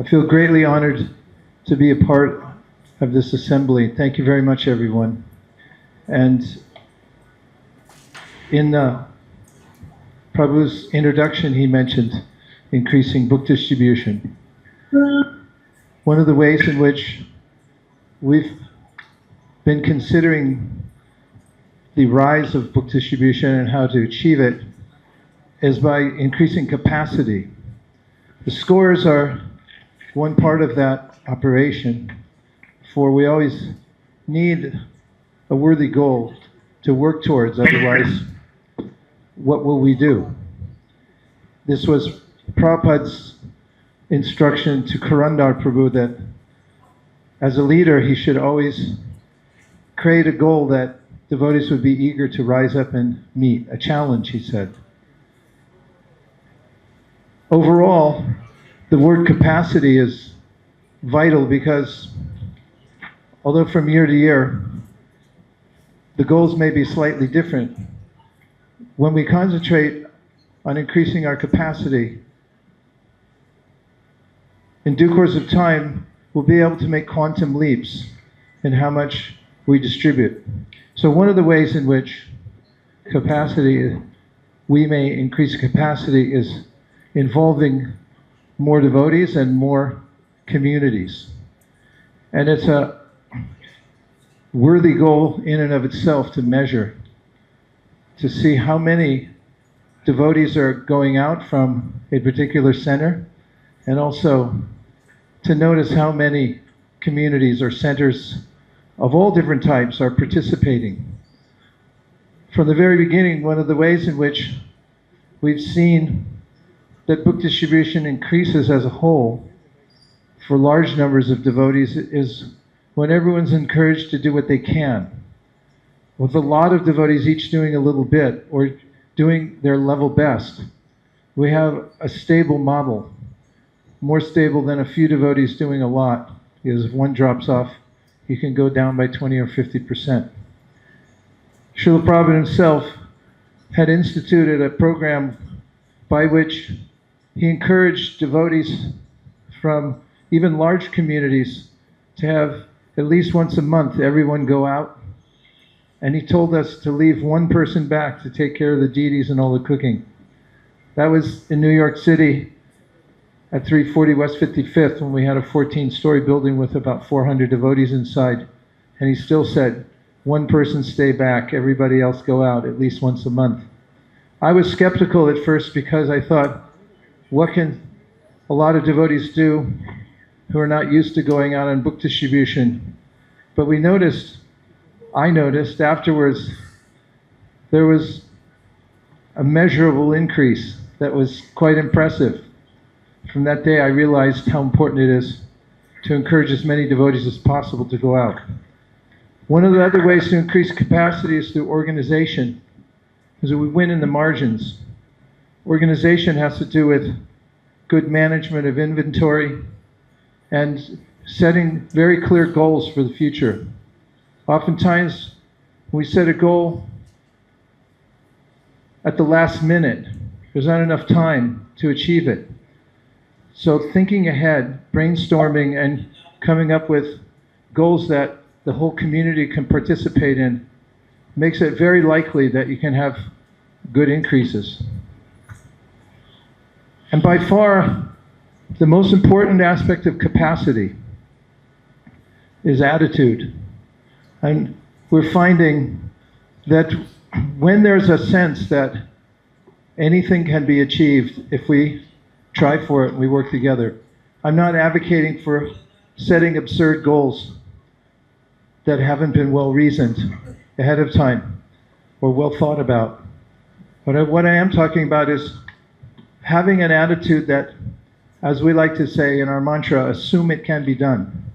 I feel greatly honored to be a part of this assembly. Thank you very much, everyone. And in Prabhu's introduction, he mentioned increasing book distribution. One of the ways in which we've been considering the rise of book distribution and how to achieve it is by increasing capacity. The scores are one part of that operation, for we always need a worthy goal to work towards, otherwise, what will we do? This was Prabhupada's instruction to Karandar Prabhu that as a leader, he should always create a goal that devotees would be eager to rise up and meet, a challenge, he said. Overall, the word capacity is vital because although from year to year, the goals may be slightly different, when we concentrate on increasing our capacity, in due course of time, we'll be able to make quantum leaps in how much we distribute. So one of the ways in which we may increase capacity is involving more devotees and more communities. And it's a worthy goal in and of itself to measure, to see how many devotees are going out from a particular center, and also to notice how many communities or centers of all different types are participating. From the very beginning, one of the ways in which we've seen that book distribution increases as a whole for large numbers of devotees is when everyone's encouraged to do what they can. With a lot of devotees each doing a little bit or doing their level best, we have a stable model, more stable than a few devotees doing a lot, because if one drops off, you can go down by 20 or 50%. Srila Prabhupada himself had instituted a program by which he encouraged devotees from even large communities to have at least once a month everyone go out. And he told us to leave one person back to take care of the deities and all the cooking. That was in New York City at 340 West 55th when we had a 14-story building with about 400 devotees inside. And he still said, one person stay back, everybody else go out at least once a month. I was skeptical at first because I thought, what can a lot of devotees do who are not used to going out on book distribution? But I noticed afterwards, there was a measurable increase that was quite impressive. From that day, I realized how important it is to encourage as many devotees as possible to go out. One of the other ways to increase capacity is through organization, because we win in the margins. Organization has to do with good management of inventory and setting very clear goals for the future. Oftentimes, when we set a goal at the last minute, there's not enough time to achieve it. So thinking ahead, brainstorming, and coming up with goals that the whole community can participate in makes it very likely that you can have good increases. And by far, the most important aspect of capacity is attitude. And we're finding that when there's a sense that anything can be achieved if we try for it and we work together. I'm not advocating for setting absurd goals that haven't been well reasoned ahead of time or well thought about. But what I am talking about is having an attitude that, as we like to say in our mantra, assume it can be done.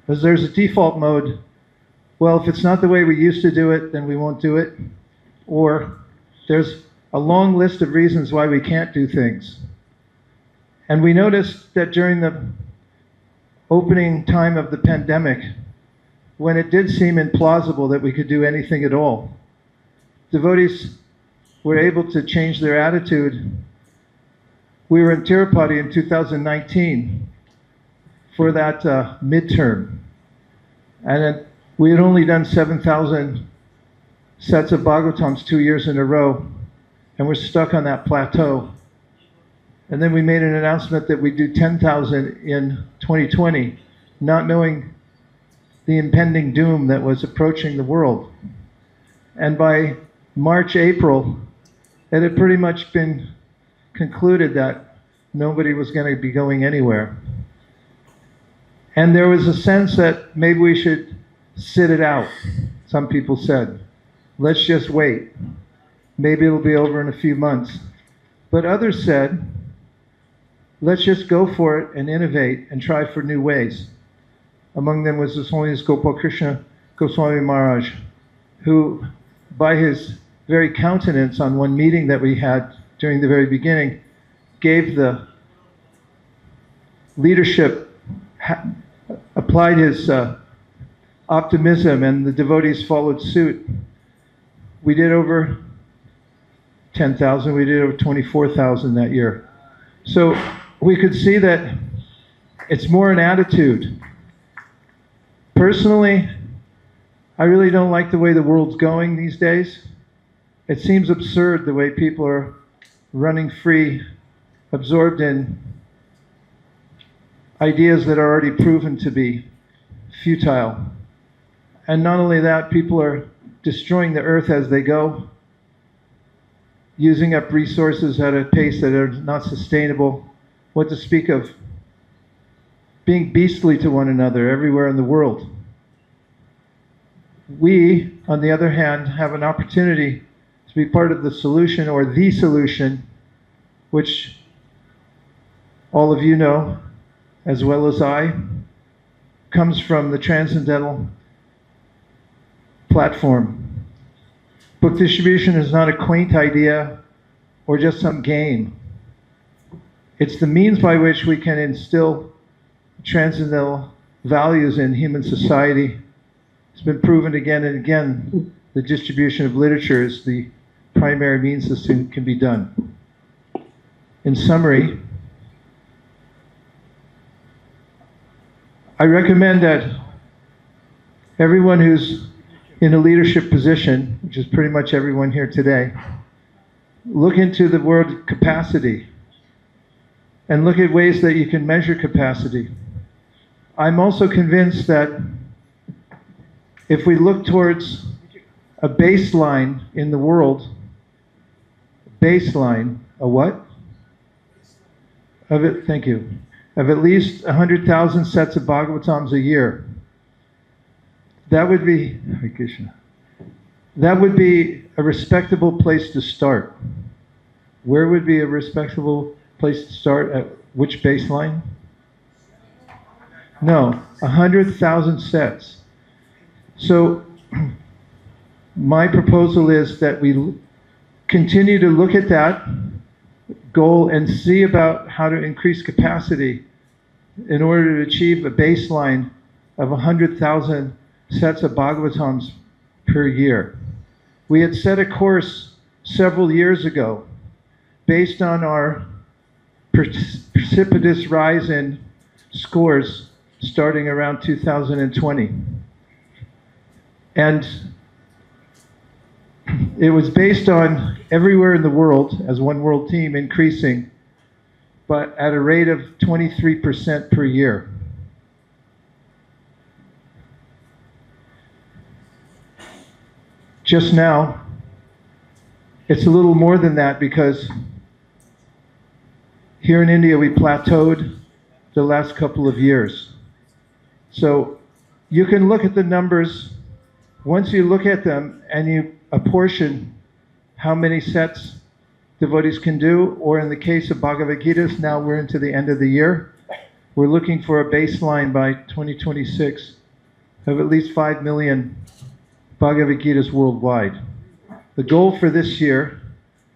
Because there's a default mode, well, if it's not the way we used to do it, then we won't do it. Or there's a long list of reasons why we can't do things. And we noticed that during the opening time of the pandemic, when it did seem implausible that we could do anything at all, devotees were able to change their attitude. We were in Tirupati in 2019, for that midterm. And we had only done 7,000 sets of Bhagavatams 2 years in a row, and we're stuck on that plateau. And then we made an announcement that we'd do 10,000 in 2020, not knowing the impending doom that was approaching the world. And by March, April, it had pretty much been concluded that nobody was going to be going anywhere. And there was a sense that maybe we should sit it out. Some people said, let's just wait. Maybe it'll be over in a few months. But others said, let's just go for it and innovate and try for new ways. Among them was His Holiness Gopal Krishna Goswami Maharaj, who, by his very countenance on one meeting that we had during the very beginning, gave the leadership, applied his optimism, and the devotees followed suit. We did over 10,000, we did over 24,000 that year. So we could see that it's more an attitude. Personally, I really don't like the way the world's going these days. It seems absurd the way people are running free, absorbed in ideas that are already proven to be futile. And not only that, people are destroying the earth as they go, using up resources at a pace that are not sustainable. What to speak of being beastly to one another everywhere in the world. We, on the other hand, have an opportunity to be part of the solution, or the solution, which all of you know, as well as I, comes from the Transcendental platform. Book distribution is not a quaint idea or just some game. It's the means by which we can instill transcendental values in human society. It's been proven again and again, the distribution of literature is the primary means this can be done. In summary, I recommend that everyone who's in a leadership position, which is pretty much everyone here today, look into the word capacity and look at ways that you can measure capacity. I'm also convinced that if we look towards a baseline in the world, baseline, a what? Thank you. Of at least 100,000 sets of Bhagavatams a year. That would be, Hare Krishna, that would be a respectable place to start. Where would be a respectable place to start? At which baseline? No, 100,000 sets. So my proposal is that we continue to look at that goal and see about how to increase capacity in order to achieve a baseline of 100,000 sets of Bhagavatams per year. We had set a course several years ago based on our precipitous rise in scores starting around 2020. And it was based on everywhere in the world, as one world team, increasing, but at a rate of 23% per year. Just now, it's a little more than that because here in India we plateaued the last couple of years. So you can look at the numbers. Once you look at them and you apportion how many sets devotees can do, or in the case of Bhagavad Gita, now we're into the end of the year, we're looking for a baseline by 2026 of at least 5 million Bhagavad Gitas worldwide. The goal for this year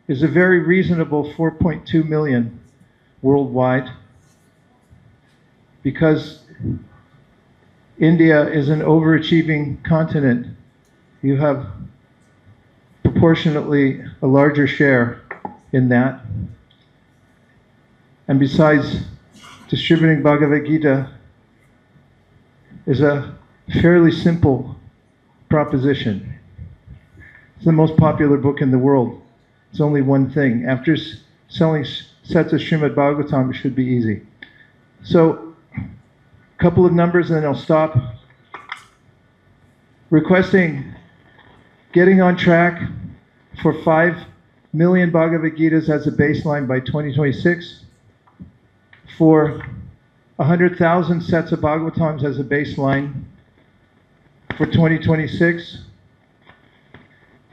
is a very reasonable 4.2 million worldwide, because India is an overachieving continent. You have proportionately a larger share in that. And besides distributing Bhagavad Gita is a fairly simple proposition. It's the most popular book in the world. It's only one thing. After selling sets of Srimad Bhagavatam, it should be easy. So, a couple of numbers and then I'll stop. Requesting getting on track for 5 million Bhagavad Gitas as a baseline by 2026, for 100,000 sets of Bhagavatams as a baseline for 2026,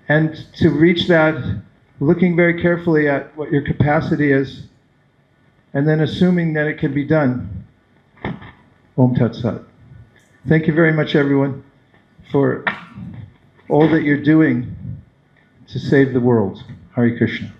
and to reach that, looking very carefully at what your capacity is, and then assuming that it can be done. Om Tat Sat. Thank you very much, everyone, for all that you're doing to save the world. Hare Krishna.